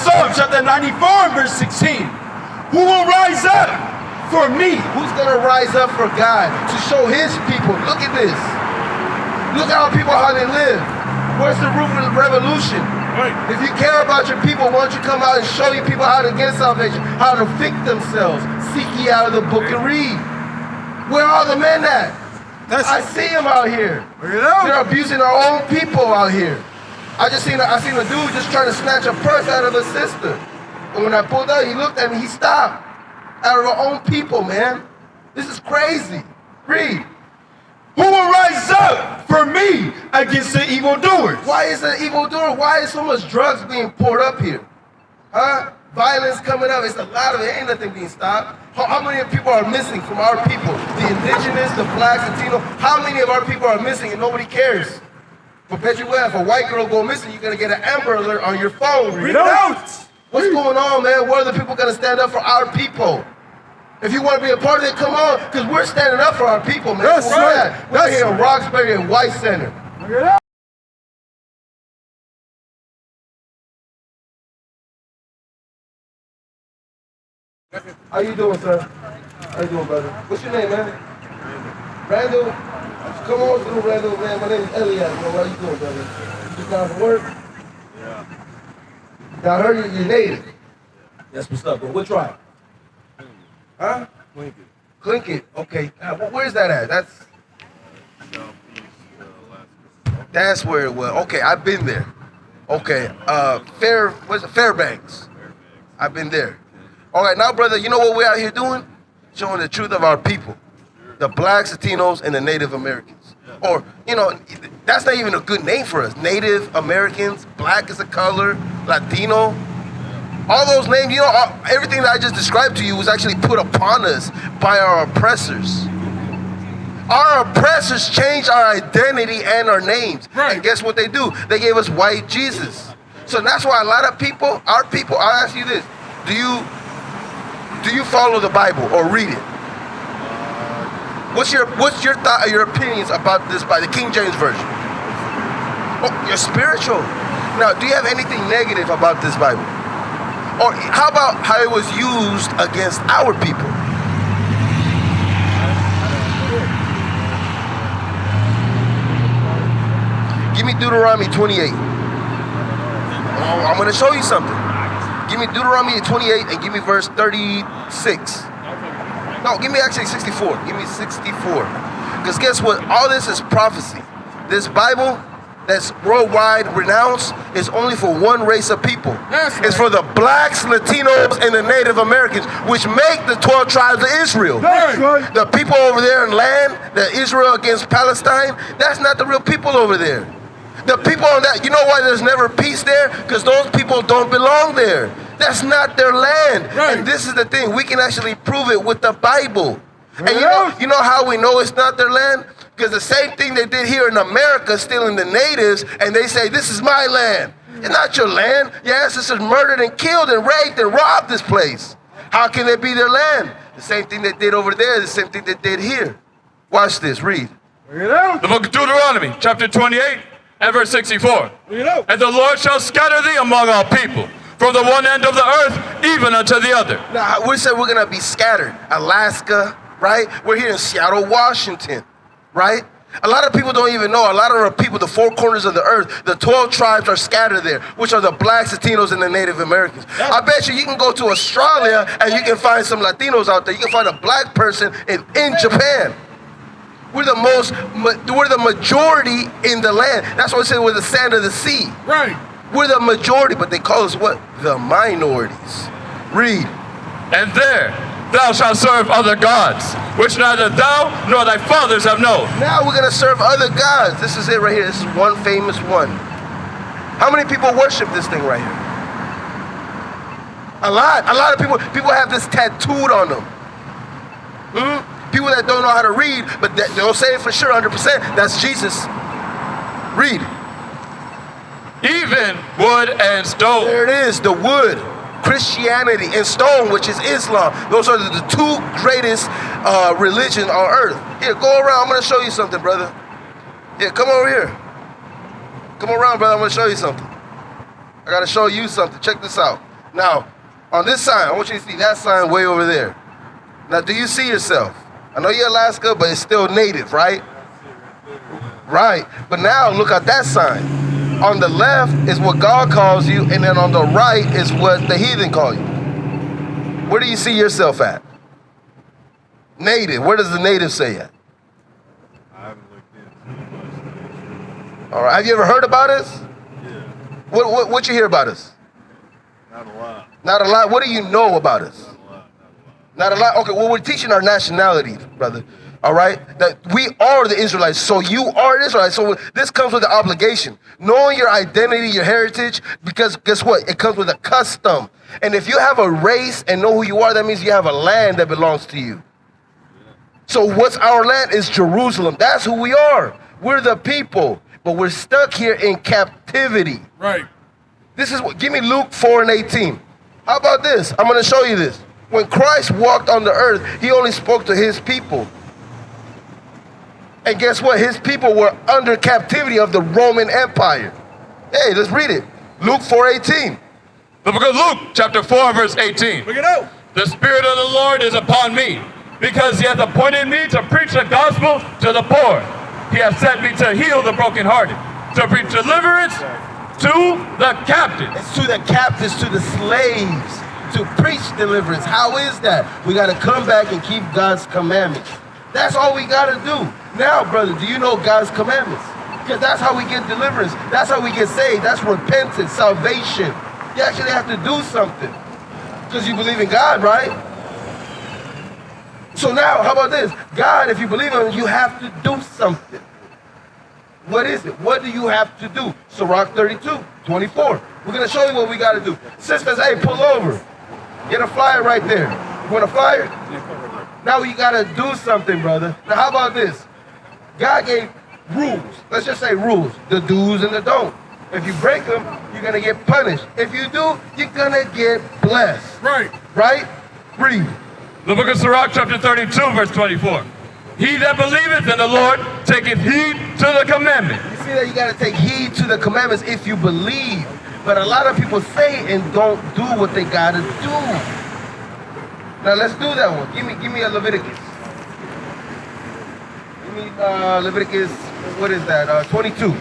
Psalm chapter 94 verse 16. Who will rise up for me? Who's going to rise up for God to show his people? Look at this. Look at how people, how they live. Where's the root of the revolution? Right. If you care about your people, why don't you come out and show your people how to get salvation, how to fix themselves. Seek ye out of the book and read. Where are the men at? I see them out here. They're abusing our own people out here. I seen a dude just trying to snatch a purse out of a sister. And when I pulled out, he looked at me, he stopped. Out of our own people, man. This is crazy. Read. Who will rise up for me against the evildoers? Why is the evildoer? Why is so much drugs being poured up here? Huh? Violence coming up. It's a lot of it. Ain't nothing being stopped. How many people are missing from our people? The indigenous, the blacks, Latino. How many of our people are missing and nobody cares? But bet you what, if a white girl go missing, you're going to get an Amber Alert on your phone. Read it out. What's going on, man? What are the people going to stand up for our people? If you want to be a part of it, come on, because we're standing up for our people, man. That's right. We're here in Roxbury and White Center. How you doing, sir? How you doing, brother? What's your name, man? Randall? Come on through, Randall, man. My name is Elias, bro. How you doing, brother? You just down from work? Yeah. Now, I heard you're native. That's what's up, bro. What tribe? Huh? Clinket. Okay. Where's that at? That's where it was. Okay, I've been there. Okay. Fairbanks. I've been there. All right, now, brother, you know what we're out here doing? Showing the truth of our people. The blacks, Latinos, and the Native Americans. Or, you know, that's not even a good name for us. Native Americans, black is a color, Latino. All those names, you know, everything that I just described to you was actually put upon us by our oppressors. Our oppressors changed our identity and our names. Right. And guess what they do? They gave us white Jesus. So that's why a lot of people, our people, I'll ask you this. Do you follow the Bible or read it? What's your thought, your opinions about this by the King James Version? Oh, you're spiritual. Now, do you have anything negative about this Bible? Or how about how it was used against our people? Give me Deuteronomy 28. Oh, I'm going to show you something. Give me Deuteronomy 28 and give me verse 36. No, give me actually 64. Give me 64. Because guess what? All this is prophecy. This Bible that's worldwide renounced is only for one race of people. Right. It's for the blacks, Latinos, and the Native Americans, which make the 12 tribes of Israel. Right. The people over there in land, the Israel against Palestine, that's not the real people over there. The people on that, you know why there's never peace there? Because those people don't belong there. That's not their land. Right. And this is the thing, we can actually prove it with the Bible. Right. And you know how we know it's not their land? Because the same thing they did here in America, stealing the natives, and they say, this is my land. It's not your land. Your ancestors murdered and killed and raped and robbed this place. How can it be their land? The same thing they did over there, the same thing they did here. Watch this, read. The book of Deuteronomy, chapter 28, and verse 64. And the Lord shall scatter thee among all people, from the one end of the earth, even unto the other. Now, we said we're going to be scattered. Alaska, right? We're here in Seattle, Washington. Right? A lot of people don't even know. A lot of our people, the four corners of the earth, the 12 tribes are scattered there, which are the blacks, Latinos, and the Native Americans. I bet you can go to Australia and you can find some Latinos out there. You can find a black person in Japan. We're the majority in the land. That's why we say we're the sand of the sea. Right. We're the majority, but they call us what? The minorities. Read. And there thou shalt serve other gods, which neither thou nor thy fathers have known. Now we're going to serve other gods. This is it right here. This is one famous one. How many people worship this thing right here? A lot. A lot of people have this tattooed on them. People that don't know how to read, but they'll say it for sure, 100%. That's Jesus. Read. Even wood and stone. There it is, the wood. Christianity and stone, which is Islam. Those are the two greatest religions on earth. Here, go around. I'm going to show you something, brother. Here, come over here. Come around, brother. I'm going to show you something. I got to show you something. Check this out. Now, on this sign, I want you to see that sign way over there. Now, do you see yourself? I know you're Alaska, but it's still native, right? Right. But now, look at that sign. On the left is what God calls you, and then on the right is what the heathen call you. Where do you see yourself at? Native. Where does the native say at? I haven't looked into it. All right. Have you ever heard about us? Yeah, What you hear about us? not a lot. Not a lot. What do you know about us? Not a lot. Okay, well, we're teaching our nationality, brother. All right? That we are the Israelites. So you are an Israelite. So this comes with the obligation. Knowing your identity, your heritage, because guess what? It comes with a custom. And if you have a race and know who you are, that means you have a land that belongs to you. So what's our land is Jerusalem. That's who we are. We're the people. But we're stuck here in captivity. Right. This is what, give me Luke 4:18. How about this? I'm going to show you this. When Christ walked on the earth, he only spoke to his people. And guess what? His people were under captivity of the Roman Empire. Hey, let's read it. Luke 4:18. The book of Luke, chapter 4, verse 18. Bring it out. The Spirit of the Lord is upon me, because he hath appointed me to preach the gospel to the poor. He hath sent me to heal the brokenhearted, to preach deliverance to the captives. It's to the captives, to the slaves, to preach deliverance. How is that? We got to come back and keep God's commandments. That's all we got to do. Now, brother, do you know God's commandments? Because that's how we get deliverance. That's how we get saved. That's repentance, salvation. You actually have to do something. Because you believe in God, right? So now, how about this? God, if you believe in him, you have to do something. What is it? What do you have to do? Sirach 32:24. We're going to show you what we got to do. Sisters, hey, pull over. Get a flyer right there. You want a flyer? Now you got to do something, brother. Now, how about this? God gave rules. Let's just say rules. The do's and the don'ts. If you break them, you're going to get punished. If you do, you're going to get blessed. Right. Right? Read. The book of Sirach, chapter 32, verse 24. He that believeth in the Lord taketh heed to the commandment. You see that you got to take heed to the commandments if you believe. But a lot of people say and don't do what they got to do. Now let's do that one. Give me a Leviticus. Give me Leviticus, what is that? 22.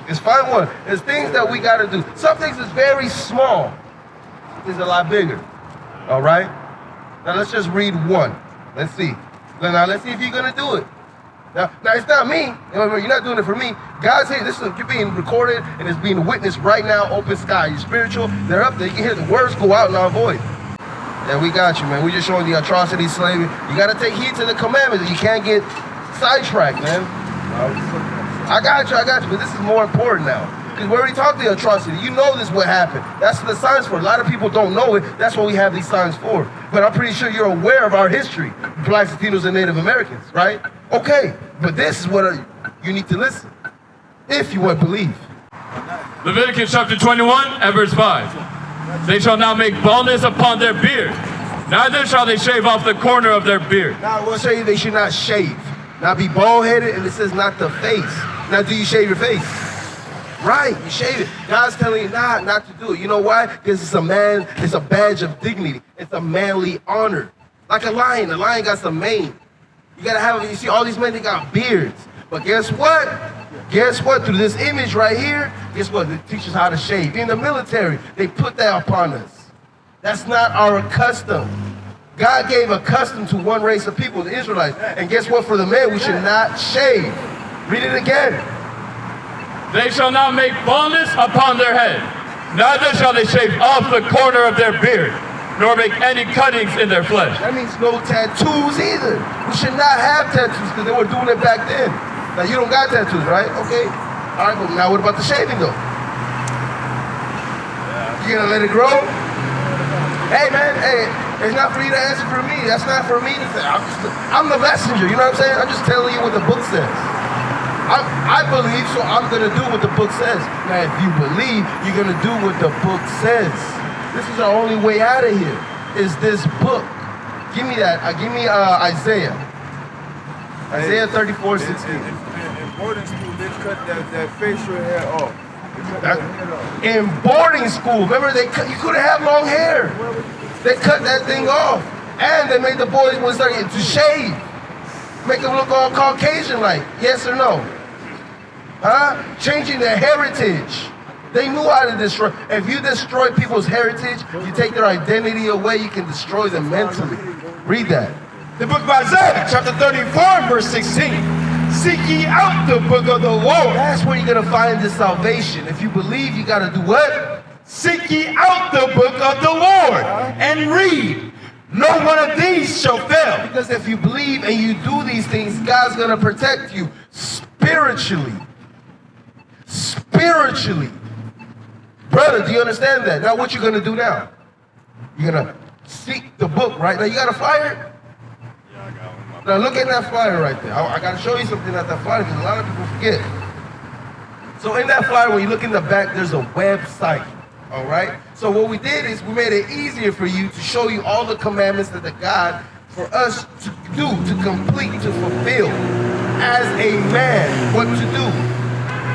It's find one. There's things that we got to do. Some things is very small. It's a lot bigger. All right? Now let's just read one. Let's see. Now let's see if you're going to do it. Now it's not me. You're not doing it for me. God's here. You're being recorded and it's being witnessed right now. Open sky. You're spiritual. They're up there. You can hear the words go out in our voice. Yeah, we got you, man. We're just showing the atrocity, slavery. You got to take heed to the commandments. You can't get sidetracked, man. I got you. But this is more important now. Because we already talked the atrocity. You know this what happened. That's what the signs for. A lot of people don't know it. That's what we have these signs for. But I'm pretty sure you're aware of our history. Blacks, Latinos, and Native Americans, right? Okay. But this is what you need to listen. If you would believe. Leviticus chapter 21 and verse 5. They shall not make baldness upon their beard, neither shall they shave off the corner of their beard. Now I will say they should not shave. Not be bald-headed, and it says not the face. Now do you shave your face? Right, you shave it. God's telling you not to do it. You know why? Because it's a badge of dignity. It's a manly honor. Like a lion. A lion got some mane. You gotta have it. You see all these men, they got beards. But guess what? Guess what? Through this image right here, guess what? It teaches how to shave. In the military, they put that upon us. That's not our custom. God gave a custom to one race of people, the Israelites. And guess what? For the men, we should not shave. Read it again. They shall not make baldness upon their head, neither shall they shave off the corner of their beard, nor make any cuttings in their flesh. That means no tattoos either. We should not have tattoos because they were doing it back then. Now you don't got tattoos, right? Okay. All right, but now what about the shaving though? You gonna let it grow? Hey man, hey, it's not for you to answer for me. That's not for me to say. I'm the messenger, you know what I'm saying? I'm just telling you what the book says. I believe, so I'm going to do what the book says. Now, if you believe, you're going to do what the book says. This is our only way out of here, is this book. Give me that. Give me Isaiah. Isaiah 34:16. In boarding school, they cut that facial hair off. In boarding school, remember you couldn't have long hair. They cut that thing off. And they made the boys when started to shave. Make them look all Caucasian-like. Yes or no? Huh? Changing their heritage. They knew how to destroy. If you destroy people's heritage, you take their identity away, you can destroy them mentally. Read that. The book of Isaiah, chapter 34, verse 16. Seek ye out the book of the Lord. That's where you're going to find the salvation. If you believe, you got to do what? Seek ye out the book of the Lord and read. No one of these shall fail. Because if you believe and you do these things, God's going to protect you spiritually. Spiritually. Brother, do you understand that? Now what you going to do now? You're going to seek the book, right? Now you got a flyer? Yeah, I got one. Now look at that flyer right there. I got to show you something at that flyer because a lot of people forget. So in that flyer, when you look in the back, there's a website. All right? So what we did is we made it easier for you to show you all the commandments that the God for us to do, to complete, to fulfill as a man, what to do.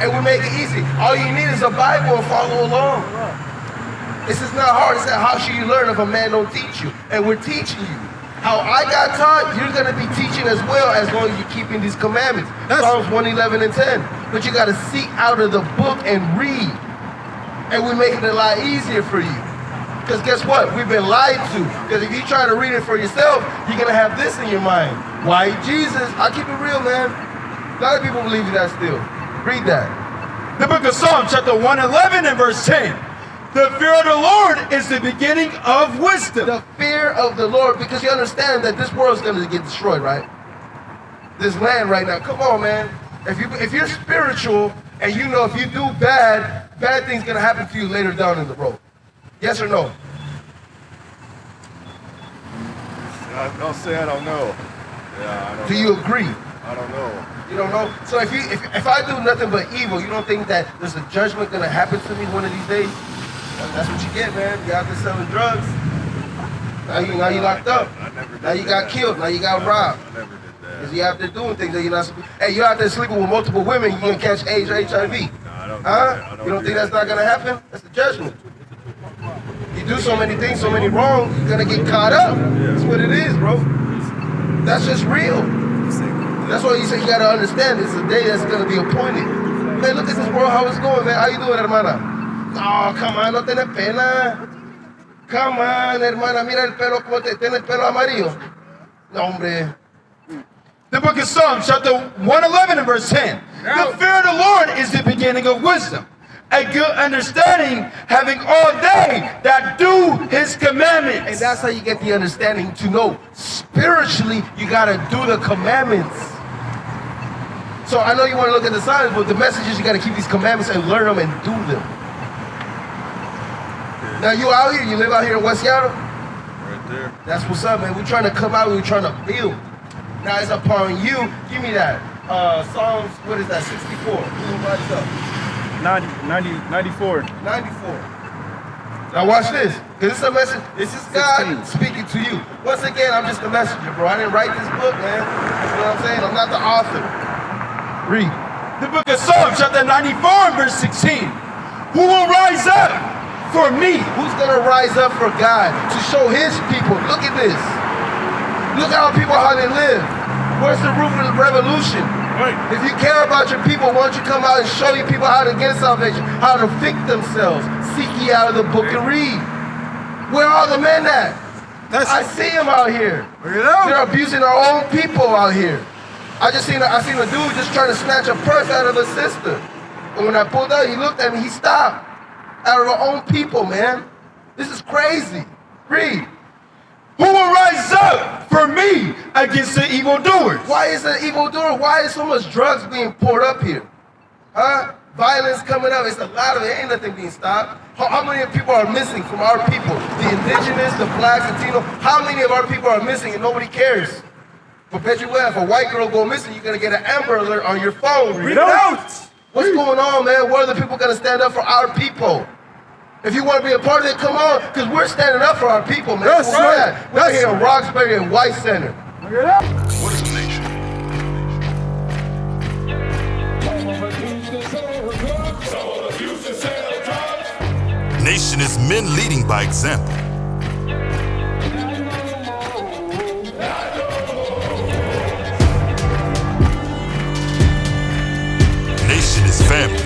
And we make it easy. All you need is a Bible and follow along. This is not hard. It's that how should you learn if a man don't teach you? And we're teaching you. How I got taught, you're going to be teaching as well as long as you're keeping these commandments. Psalms 111 and 10. But you got to seek out of the book and read. And we're making it a lot easier for you. Because guess what? We've been lied to. Because if you try to read it for yourself, you're going to have this in your mind. Why Jesus? I keep it real, man. A lot of people believe that still. Read that. The book of Psalms, chapter 111 and verse 10. The fear of the Lord is the beginning of wisdom. The fear of the Lord, because you understand that this world's going to get destroyed, right? This land right now. Come on, man. If you're spiritual and you know if you do bad things going to happen to you later down in the road. Yes or no? Don't say I don't know. Yeah, I don't Do know. you agree? I don't know. You don't know? So if I do nothing but evil, you don't think that there's a judgment going to happen to me one of these days? That's what you get, man. You out there selling drugs. Now you locked up. Now you got killed. Now you got robbed. I never did that. Because you out there doing things that you're not supposed to. Hey, you're out there sleeping with multiple women, you're going to catch AIDS or HIV. No, I don't do Huh? that. You don't think that's not going to happen? That's the judgment. You do so many things, so many wrong, you're going to get caught up. That's what it is, bro. That's just real. That's why you say you got to understand it's a day that's going to be appointed. Man, look at this world, how it's going, man. How you doing, hermana? Oh, come on, no tenés pena. Come on, hermana, mira el pelo, como te tiene el pelo amarillo. No, hombre. The book of Psalms, chapter 111 and verse 10. The fear of the Lord is the beginning of wisdom. A good understanding, having all they that do his commandments. And that's how you get the understanding to know. Spiritually, you got to do the commandments. So I know you want to look at the signs, but the message is you got to keep these commandments and learn them and do them. Now you out here, you live out here in West Seattle? Right there. That's what's up, man. We're trying to come out, we're trying to build. Now it's upon you. Give me that. Psalms, what is that, 64? Who writes up? 94. 94. Now watch this. Because this is a message, this is God speaking to you. Once again, I'm just a messenger, bro. I didn't write this book, man. You know what I'm saying? I'm not the author. Read. The book of Psalms, chapter 94 and verse 16. Who will rise up for me? Who's gonna rise up for God to show his people? Look at this. Look how people, how they live. Where's the root of the revolution? If you care about your people, why don't you come out and show your people how to get salvation, how to fix themselves. Seek ye out of the book and read. Where are the men at? I see them out here. They're abusing our own people out here. I seen a dude just trying to snatch a purse out of a sister. And when I pulled out, he looked at me, he stopped. Out of our own people, man. This is crazy. Read. Who will rise up for me against the evildoers? Why is the evildoer? Why is so much drugs being poured up here? Huh? Violence coming up. It's a lot of it. Ain't nothing being stopped. How many people are missing from our people? The indigenous, the blacks, Latino. How many of our people are missing and nobody cares? Perpetual, if a white girl go missing, you're going to get an Amber Alert on your phone. Read it out. What's going on, man? What are the people going to stand up for our people? If you want to be a part of it, come on, because we're standing up for our people, man. That's right. We're here in Roxbury and White Center. What is a nation? Some of the future Nation is men leading by example. Nation is family.